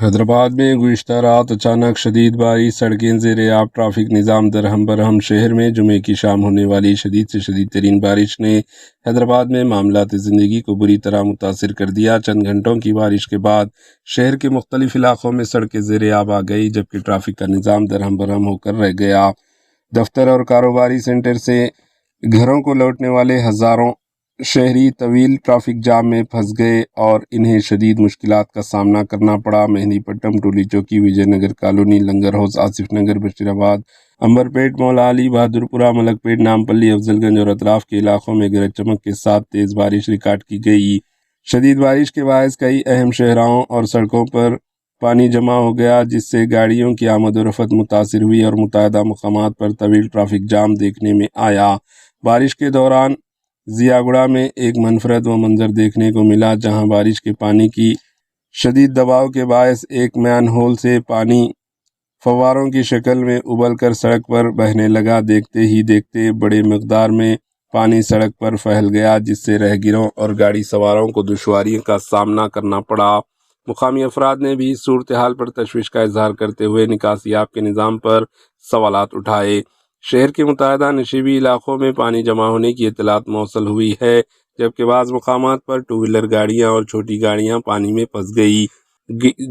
حیدرآباد میں گزشتہ رات اچانک شدید بارش، سڑکیں زیر آب، ٹریفک نظام درہم برہم۔ شہر میں جمعے کی شام ہونے والی شدید سے شدید ترین بارش نے حیدرآباد میں معاملات زندگی کو بری طرح متاثر کر دیا۔ چند گھنٹوں کی بارش کے بعد شہر کے مختلف علاقوں میں سڑکیں زیر آب آ گئی، جبکہ ٹریفک کا نظام درہم برہم ہو کر رہ گیا۔ دفتر اور کاروباری سینٹر سے گھروں کو لوٹنے والے ہزاروں شہری طویل ٹریفک جام میں پھنس گئے اور انہیں شدید مشکلات کا سامنا کرنا پڑا۔ مہندی پٹم، ٹولی چوکی، وجے نگر کالونی، لنگر ہاؤس، آصف نگر، بشیر آباد، امبر پیٹ، مولا علی، بہادر پورہ، ملک پیٹ، نامپلی، افضل گنج اور اطراف کے علاقوں میں گرج چمک کے ساتھ تیز بارش ریکارڈ کی گئی۔ شدید بارش کے باعث کئی اہم شاہراہوں اور سڑکوں پر پانی جمع ہو گیا، جس سے گاڑیوں کی آمد و رفت متاثر ہوئی اور متعدد مقامات پر طویل ٹریفک جام دیکھنے میں آیا۔ بارش کے دوران ضیاء گڑھ میں ایک منفرد منظر دیکھنے کو ملا، جہاں بارش کے پانی کی شدید دباؤ کے باعث ایک مین ہول سے پانی فواروں کی شکل میں ابل کر سڑک پر بہنے لگا۔ دیکھتے ہی دیکھتے بڑے مقدار میں پانی سڑک پر پھیل گیا، جس سے راہگیروں اور گاڑی سواروں کو دشواریوں کا سامنا کرنا پڑا۔ مقامی افراد نے بھی اس صورتحال پر تشویش کا اظہار کرتے ہوئے نکاسی آب کے نظام پر سوالات اٹھائے۔ شہر کے متعدد نشیبی علاقوں میں پانی جمع ہونے کی اطلاعات موصول ہوئی ہے، جبکہ بعض مقامات پر ٹو ویلر گاڑیاں اور چھوٹی گاڑیاں پانی میں پھنس گئی۔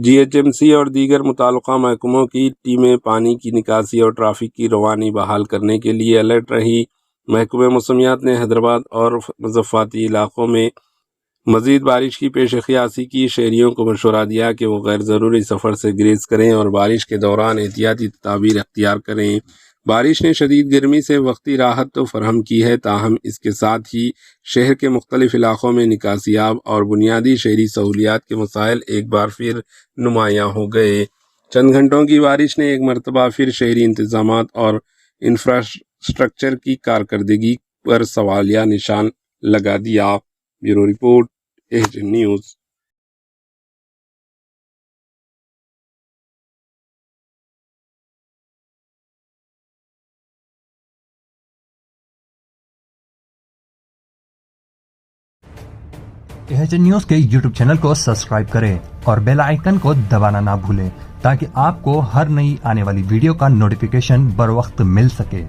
جی ایچ ایم سی اور دیگر متعلقہ محکموں کی ٹیمیں پانی کی نکاسی اور ٹریفک کی روانی بحال کرنے کے لیے الرٹ رہی۔ محکمہ موسمیات نے حیدرآباد اور مضافاتی علاقوں میں مزید بارش کی پیش قیاسی کی۔ شہریوں کو مشورہ دیا کہ وہ غیر ضروری سفر سے گریز کریں اور بارش کے دوران احتیاطی تدابیر اختیار کریں۔ بارش نے شدید گرمی سے وقتی راحت تو فراہم کی ہے، تاہم اس کے ساتھ ہی شہر کے مختلف علاقوں میں نکاسی آب اور بنیادی شہری سہولیات کے مسائل ایک بار پھر نمایاں ہو گئے۔ چند گھنٹوں کی بارش نے ایک مرتبہ پھر شہری انتظامات اور انفراسٹرکچر کی کارکردگی پر سوالیہ نشان لگا دیا۔ Bureau report, Asian news. Asian news کے یوٹیوب چینل کو سبسکرائب کریں اور بیل آئیکن کو دبانا نہ بھولیں تاکہ آپ کو ہر نئی آنے والی ویڈیو کا نوٹیفیکیشن بر وقت مل سکے۔